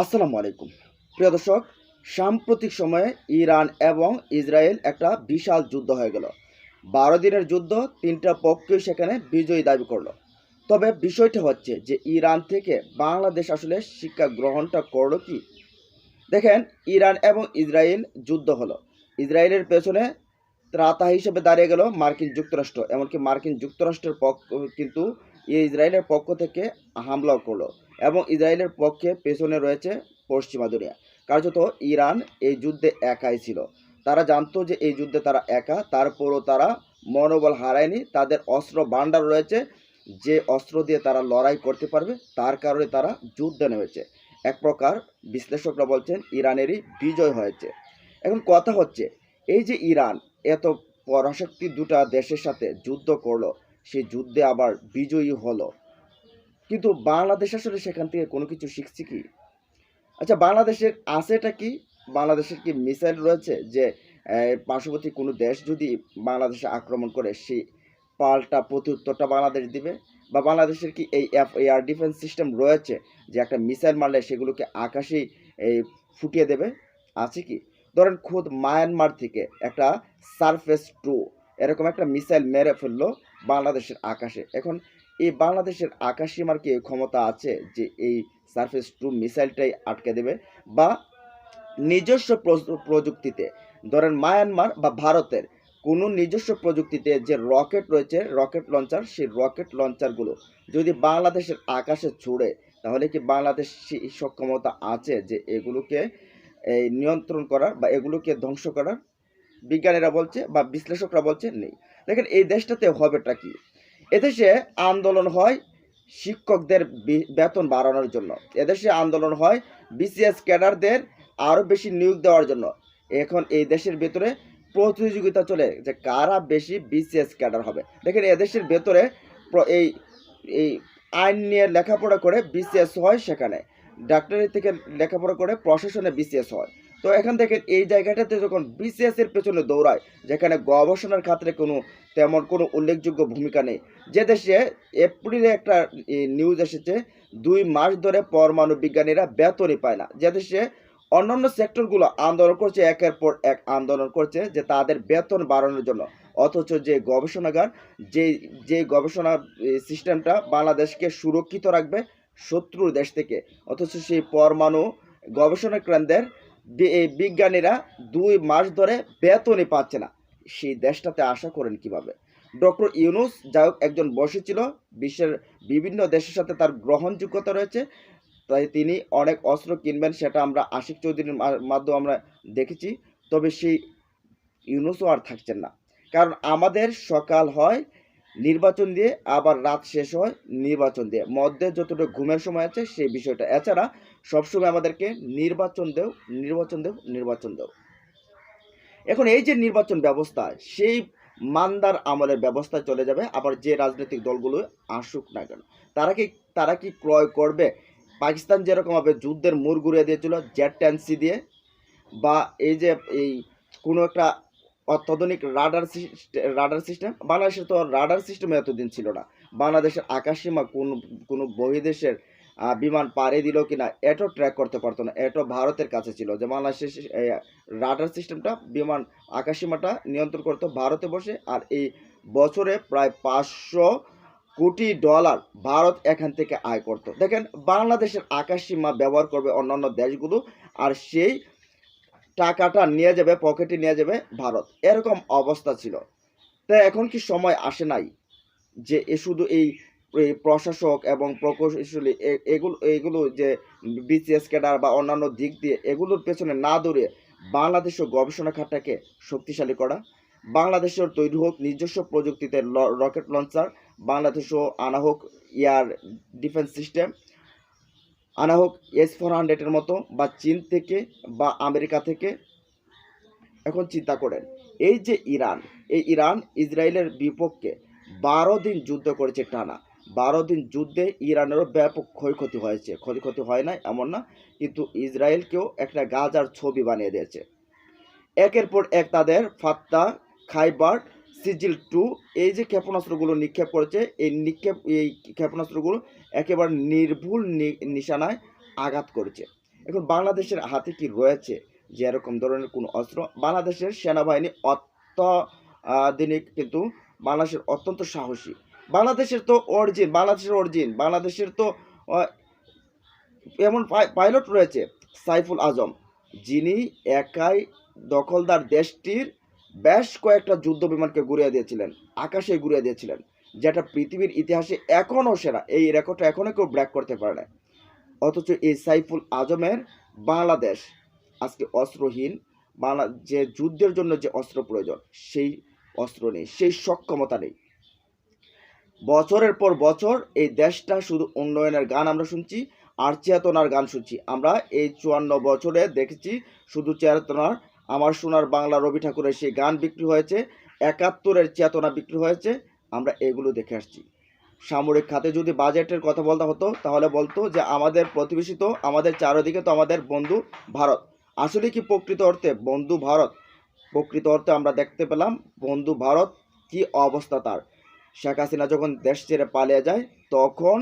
আসসালামু আলাইকুম প্রিয় দর্শক। সাম্প্রতিক সময়ে ইরান এবং ইসরায়েল একটা বিশাল যুদ্ধ হয়ে গেল। 12 দিনের যুদ্ধ, তিনটা পক্ষই সেখানে বিজয়ী দাবি করলো। তবে বিষয়টা হচ্ছে যে ইরান থেকে বাংলাদেশ আসলে শিক্ষা গ্রহণটা করলো কি? দেখেন, ইরান এবং ইসরায়েল যুদ্ধ হলো। ইসরায়েলের পেছনে ত্রাতা হিসেবে দাঁড়িয়ে গেল মার্কিন যুক্তরাষ্ট্র। এমনকি মার্কিন যুক্তরাষ্ট্রের পক্ষ কিন্তু ইসরায়েলের পক্ষ থেকে হামলাও করলো। এবং ইসরায়েলের পক্ষে পেছনে রয়েছে পশ্চিমা দুনিয়া। কার্যত ইরান এই যুদ্ধে একাই ছিল। তারা জানতো যে এই যুদ্ধে তারা একা, তারপরও তারা মনোবল হারায়নি। তাদের অস্ত্র ভান্ডার রয়েছে, যে অস্ত্র দিয়ে তারা লড়াই করতে পারবে, তার কারণে তারা যুদ্ধে নেমেছে। এক প্রকার বিশ্লেষকরা বলছেন ইরানেরই বিজয় হয়েছে। এখন কথা হচ্ছে, এই যে ইরান এত পরাশক্তি দুটা দেশের সাথে যুদ্ধ করলো, সেই যুদ্ধে আবার বিজয়ী হলো, কিন্তু বাংলাদেশ আসলে সেখান থেকে কোনো কিছু শিখছে কি? আচ্ছা, বাংলাদেশের আছেটা কি? বাংলাদেশের কি মিসাইল রয়েছে যে পার্শ্ববর্তী কোনো দেশ যদি বাংলাদেশে আক্রমণ করে সেই পাল্টা প্রত্যুত্তরটা বাংলাদেশ দিবে? বা বাংলাদেশের কি এই এয়ার ডিফেন্স সিস্টেম রয়েছে যে একটা মিসাইল মারলে সেগুলোকে আকাশেই এই ফুটিয়ে দেবে? আছে কি? ধরেন খোদ মায়ানমার থেকে একটা সারফেস টু এরকম একটা মিসাইল মেরে ফেললো বাংলাদেশের আকাশে। এখন এই বাংলাদেশের আকাশসীমার কি ক্ষমতা আছে যে এই সারফেস টু মিসাইলটাই আটকে দেবে? বা নিজস্ব প্রযুক্তিতে, ধরেন মায়ানমার বা ভারতের কোনো নিজস্ব প্রযুক্তিতে যে রকেট রয়েছে, রকেট লঞ্চার, সেই রকেট লঞ্চারগুলো যদি বাংলাদেশের আকাশে ছুড়ে, তাহলে কি বাংলাদেশ সক্ষমতা আছে যে এগুলোকে এই নিয়ন্ত্রণ করার বা এগুলোকে ধ্বংস করার? বিজ্ঞানীরা বলছে বা বিশ্লেষকরা বলছে নেই। দেখেন, এই দেশটাতে হবেটা কি? এদেশে আন্দোলন হয় শিক্ষকদের বেতন বাড়ানোর জন্য। এদেশে আন্দোলন হয় বিসিএস ক্যাডারদের আরও বেশি নিয়োগ দেওয়ার জন্য। এখন এই দেশের ভেতরে প্রতিযোগিতা চলে যে কারা বেশি বিসিএস ক্যাডার হবে। দেখেন, এদেশের ভেতরে এই এই আইন নিয়ে লেখাপড়া করে বিসিএস হয়, সেখানে ডাক্তারি থেকে লেখাপড়া করে প্রশাসনে বিসিএস হয়। তো এখান থেকে এই জায়গাটাতে যখন বিসিএস এর পেছনে দৌড়ায়, যেখানে গবেষণার ক্ষেত্রে তেমন কোনো উল্লেখযোগ্য ভূমিকা নেই। যে দেশে এপ্রিলে একটা নিউজ এসেছে, 2 মাস ধরে পরমাণু বিজ্ঞানীরা বেতনই পায় না। যে দেশে অন্যান্য সেক্টরগুলো আন্দোলন করছে, একের পর এক আন্দোলন করছে যে তাদের বেতন বাড়ানোর জন্য, অথচ যে গবেষণাগার, যে যে গবেষণা সিস্টেমটা বাংলাদেশকে সুরক্ষিত রাখবে শত্রুর দেশ থেকে, অথচ সেই পরমাণু গবেষণা কেন্দ্রের এই বিজ্ঞানীরা 2 মাস ধরে বেতনই পাচ্ছে না। সেই দেশটাতে আশা করেন কিভাবে? ডক্টর ইউনুস যাই হোক একজন বসেছিল, বিশ্বের বিভিন্ন দেশের সাথে তার গ্রহণযোগ্যতা রয়েছে, তাই তিনি অনেক অস্ত্র কিনবেন, সেটা আমরা আশিক চৌধুরীর মাধ্যমে আমরা দেখেছি। তবে সেই ইউনুসও আর থাকছেন না। কারণ আমাদের সকাল হয় নির্বাচন দিয়ে, আবার রাত শেষ হয় নির্বাচন দিয়ে, মধ্যে যতটুকু ঘুমের সময় আছে সেই বিষয়টা। এছাড়া সবসময় আমাদেরকে নির্বাচন দেও, নির্বাচন দেও, নির্বাচন দেও। এখন এই যে নির্বাচন ব্যবস্থা, সেই মান্দার আমলের ব্যবস্থায় চলে যাবে। আবার যে রাজনৈতিক দলগুলো আসুক না কেন, তারা কি ক্রয় করবে? পাকিস্তান যেরকমভাবে যুদ্ধের মোড় ঘুরিয়ে দিয়েছিল জেট-10C দিয়ে, বা এই যে এই কোনো একটা অত্যাধুনিক রাডার সিস্টেম, বাংলাদেশের তো রাডার সিস্টেম এতদিন ছিল না। বাংলাদেশের আকাশসীমা কোনো বহির্দেশের বিমান পাড়ি দিল কিনা এটাও ট্র্যাক করতে পারতো না। এটা ভারতের কাছে ছিল যে বাংলাদেশের রাডার সিস্টেমটা, বিমান আকাশসীমাটা নিয়ন্ত্রণ করতো ভারতে বসে। আর এই বছরে প্রায় $500 কোটি ভারত এখান থেকে আয় করতো। দেখেন, বাংলাদেশের আকাশসীমা ব্যবহার করবে অন্যান্য দেশগুলো, আর সেই টাকাটা নিয়ে যাবে, পকেটে নিয়ে যাবে ভারত। এরকম অবস্থা ছিল। তাই এখন কি সময় আসে নাই যে শুধু এই প্রশাসক এবং প্রকৌশলী এগুলো যে বিসিএস ক্যাডার বা অন্যান্য দিক দিয়ে এগুলোর পেছনে না দৌড়ে বাংলাদেশের গবেষণা খাতটাকে শক্তিশালী করা? বাংলাদেশের তৈরি হোক নিজস্ব প্রযুক্তিতে রকেট লঞ্চার, বাংলাদেশও আনা হোক এয়ার ডিফেন্স সিস্টেম, আনা হোক S-400 মতো, বা চীন থেকে বা আমেরিকা থেকে। এখন চিন্তা করেন, এই যে ইরান, এই ইরান ইসরায়েলের বিপক্ষে 12 দিন যুদ্ধ করেছে টানা। 12 দিন যুদ্ধে ইরানেরও ব্যাপক ক্ষয়ক্ষতি হয়েছে, ক্ষয়ক্ষতি হয় না এমন না, কিন্তু ইসরায়েলকেও একটা গাজার ছবি বানিয়ে দিয়েছে। একের পর এক তাদের ফাত্তা, খাইবার, সিজিল-2 এই যে ক্ষেপণাস্ত্রগুলো নিক্ষেপ করেছে, এই ক্ষেপণাস্ত্রগুলো একেবারে নির্ভুল নিশানায় আঘাত করেছে। এখন বাংলাদেশের হাতে কি রয়েছে যে এরকম ধরনের কোনো অস্ত্র? বাংলাদেশের সেনাবাহিনী অত্যাধুনিক, কিন্তু বাংলাদেশের অত্যন্ত সাহসী। বাংলাদেশের অরিজিন, বাংলাদেশের তো আহ, এমন পাইলট রয়েছে সাইফুল আজম, যিনি একাই দখলদার দেশটির বেশ কয়েকটা যুদ্ধ বিমানকে গুড়িয়ে দিয়েছিলেন, আকাশে গুড়িয়ে দিয়েছিলেন, যেটা পৃথিবীর ইতিহাসে এখনও সেরা। এই রেকর্ডটা এখনও কেউ ব্রেক করতে পারে না। অথচ এই সাইফুল আজমের বাংলাদেশ আজকে অস্ত্রহীন। যে যুদ্ধের জন্য যে অস্ত্র প্রয়োজন, সেই অস্ত্র নেই, সেই সক্ষমতা নেই। বছরের পর বছর এই দেশটা শুধু উন্নয়নের গান আমরা শুনছি আর চেতনার গান শুনছি। আমরা এই 54 বছরে দেখেছি শুধু চেতনার, আমার সোনার বাংলা রবি ঠাকুরের সেই গান বিক্রি হয়েছে, 71-এর চেতনা বিক্রি হয়েছে, আমরা এগুলো দেখে আসছি। সামরিক খাতে যদি বাজেটের কথা বলতে হতো তাহলে বলতো যে আমাদের প্রতিবেশী তো, আমাদের চারিদিকে তো আমাদের বন্ধু ভারত। আসলে কি প্রকৃত অর্থে বন্ধু ভারত? প্রকৃত অর্থে আমরা দেখতে পেলাম বন্ধু ভারত কি অবস্থা তার। শেখ হাসিনা যখন দেশ ছেড়ে পালিয়ে যায়, তখন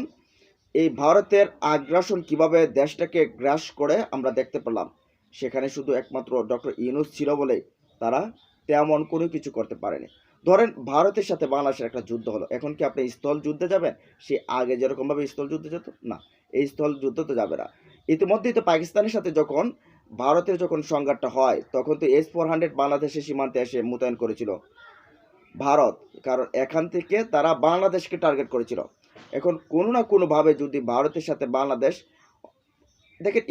এই ভারতের আগ্রাসন কিভাবে দেশটাকে গ্রাস করে আমরা দেখতে পেলাম। সেখানে শুধু একমাত্র ডক্টর ইউনূস ছিল বলেই তারা তেমন কোনো কিছু করতে পারেনি। ধরেন ভারতের সাথে বাংলাদেশের একটা যুদ্ধ হলো, এখন কি আপনি স্থল যুদ্ধে যাবেন? সে আগে যেরকমভাবে স্থল যুদ্ধে যেত না, এই স্থল যুদ্ধ তো যাবে না। ইতিমধ্যেই তো পাকিস্তানের সাথে যখন ভারতের যখন সংঘাতটা হয়, তখন তো S-400 বাংলাদেশের সীমান্তে এসে মোতায়েন করেছিল ভারত, কারণ এখান থেকে তারা বাংলাদেশকে টার্গেট করেছিল। এখন কোনো না কোনোভাবে যদি ভারতের সাথে বাংলাদেশ, দেখেন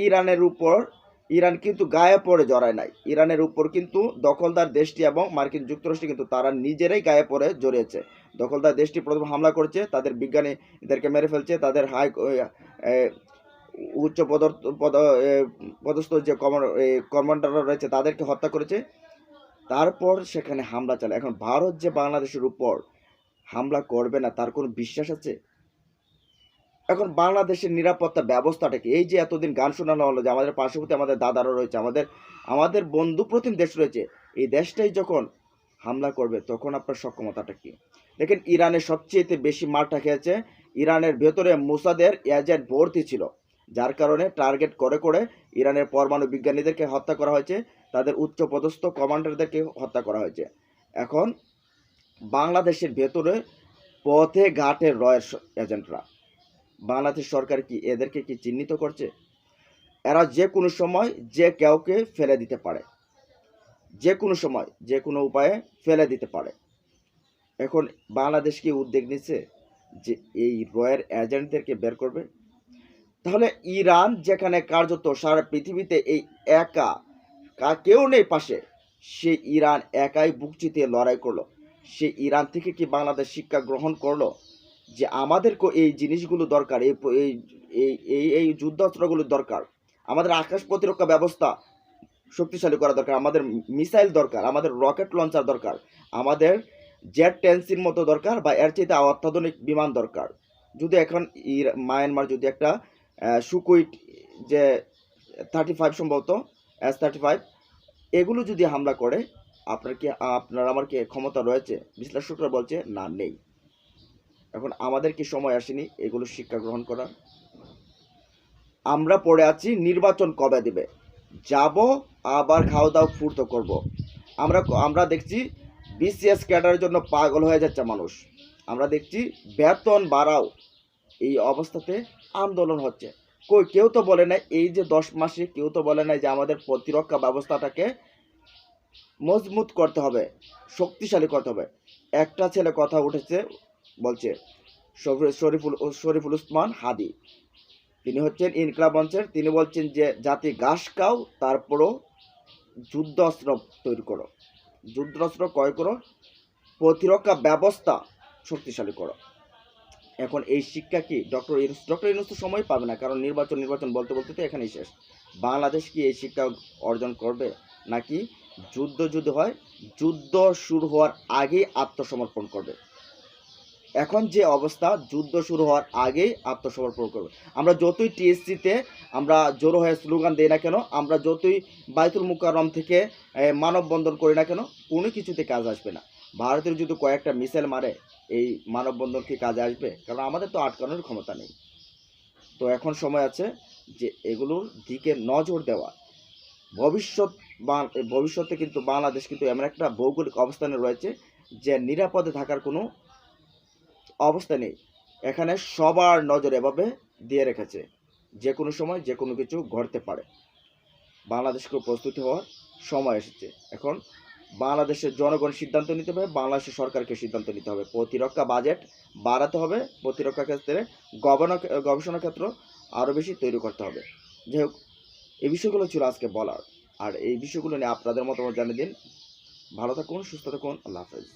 ইরান কিন্তু গায়ে পড়ে জড়ায় নাই। ইরানের উপর কিন্তু দখলদার দেশটি এবং মার্কিন যুক্তরাষ্ট্র কিন্তু তারা নিজেরাই গায়ে পড়ে জড়িয়েছে। দখলদার দেশটি প্রথম হামলা করেছে, তাদের বিজ্ঞানীদেরকে মেরে ফেলছে, তাদের উচ্চ পদস্থ যে কমান্ডাররা রয়েছে তাদেরকে হত্যা করেছে, তারপর সেখানে হামলা চালায়। এখন ভারত যে বাংলাদেশের উপর হামলা করবে না তার কোনো বিশ্বাস আছে? এখন বাংলাদেশের নিরাপত্তা ব্যবস্থাটা কি? এই যে এতদিন গান শোনানো হলো যে আমাদের পার্শ্ববর্তী আমাদের দাদারা রয়েছে, আমাদের বন্ধু প্রতিম দেশ রয়েছে, এই দেশটাই যখন হামলা করবে তখন আপনার সক্ষমতাটা কি? দেখেন ইরানের সবচেয়ে বেশি মারটা খেয়েছে, ইরানের ভেতরে মোসাদের এজেন্ট ভর্তি ছিল, যার কারণে টার্গেট করে করে ইরানের পরমাণু বিজ্ঞানীদেরকে হত্যা করা হয়েছে, তাদের উচ্চপদস্থ কমান্ডারদেরকে হত্যা করা হয়েছে। এখন বাংলাদেশের ভেতরে পথে ঘাটে রয়েছে এজেন্টরা। বাংলাদেশ সরকার কি এদেরকে কি চিহ্নিত করছে? এরা যে কোনো সময় যে কাউকে ফেলে দিতে পারে, যে কোনো সময় যে কোনো উপায়ে ফেলে দিতে পারে। এখন বাংলাদেশ কি উদ্যোগ নিচ্ছে যে এই রয়ের এজেন্টদেরকে বের করবে? তাহলে ইরান যেখানে কার্যত সারা পৃথিবীতে এই একা, কেউ নেই পাশে, সে ইরান একাই বুক চিতিয়ে লড়াই করলো। সে ইরান থেকে কি বাংলাদেশ শিক্ষা গ্রহণ করলো যে আমাদেরকে এই জিনিসগুলো দরকার, এই এই এই এই যুদ্ধাস্ত্রগুলো দরকার, আমাদের আকাশ প্রতিরক্ষা ব্যবস্থা শক্তিশালী করা দরকার, আমাদের মিসাইল দরকার, আমাদের রকেট লঞ্চার দরকার, আমাদের জেট টেন্সির মতো দরকার, বা এর চাইতে অত্যাধুনিক বিমান দরকার। যদি এখন মায়ানমার যদি একটা সুকুইট যে 35 সম্ভবত S-35 এগুলো যদি হামলা করে, আপনার আমার কি ক্ষমতা রয়েছে? বিশ্লেষকরা বলছে না, নেই। এখন আমাদের কি সময় আসেনি এগুলো শিক্ষা গ্রহণ করার? আমরা পড়ে আছি নির্বাচন কবে দেবে, যাব আবার খাওয়া দাওয়া ফুর্তো করব। আমরা দেখছি BCS ক্যাডারের জন্য পাগল হয়ে যাচ্ছে মানুষ। আমরা দেখছি বেতন বাড়াও, এই অবস্থাতে আন্দোলন হচ্ছে। কেউ তো বলে নাই এই যে 10 মাসে, কেউ তো বলে নাই যে আমাদের প্রতিরক্ষা ব্যবস্থাটাকে মজবুত করতে হবে, শক্তিশালী করতে হবে। একটা ছেলে কথা উঠেছে, বলছে শরীফুল উসমান হাদি, তিনি হচ্ছেন ইনকলাব মঞ্চের, তিনি বলছেন যে জাতি ঘাস খাও, তারপরও যুদ্ধাস্ত্র তৈরি করো, যুদ্ধাস্ত্র ক্রয় করো, প্রতিরক্ষা ব্যবস্থা শক্তিশালী করো। এখন এই শিক্ষা কি ডক্টর ইউনূস তো সময় পাবে না, কারণ নির্বাচন বলতে বলতে তো এখানেই শেষ। বাংলাদেশ কি এই শিক্ষা অর্জন করবে, নাকি যুদ্ধ হয়, যুদ্ধ শুরু হওয়ার আগেই আত্মসমর্পণ করবে? এখন যে অবস্থা, যুদ্ধ শুরু হওয়ার আগেই আত্মসমর্পণ করবে। আমরা যতই TSC-তে আমরা জড়ো হয়ে স্লোগান দিই না কেন, আমরা যতই বাইতুল মুকাররম থেকে মানববন্ধন করি না কেন, কোনো কিছুতে কাজ আসবে না। ভারতের যদি কয়েকটা মিসাইল মারে, এই মানববন্ধন কি কাজে আসবে? কারণ আমাদের তো আটকানোর ক্ষমতা নেই। তো এখন সময় আছে, যে এগুলোর দিকে নজর দেওয়া। ভবিষ্যতে কিন্তু বাংলাদেশ কিন্তু এমন একটা ভৌগোলিক অবস্থানে রয়েছে যে নিরাপদে থাকার কোনো অবস্থা নেই। এখানে সবার নজর এভাবে দিয়ে রেখেছে, যে কোনো সময় যে কোনো কিছু ঘটতে পারে। বাংলাদেশকে প্রস্তুতি হওয়ার সময় এসেছে। এখন বাংলাদেশের জনগণ সিদ্ধান্ত নিতে হবে, বাংলাদেশের সরকারকে সিদ্ধান্ত নিতে হবে। প্রতিরক্ষা বাজেট বাড়াতে হবে, প্রতিরক্ষা ক্ষেত্রে গবেষণা ক্ষেত্র আরও বেশি তৈরি করতে হবে। যাই হোক, এই বিষয়গুলো ছিল আজকে বলার। আর এই বিষয়গুলো নিয়ে আপনাদের মতামত জানিয়ে দিন। ভালো থাকুন, সুস্থ থাকুন, আল্লাহ হাফেজ।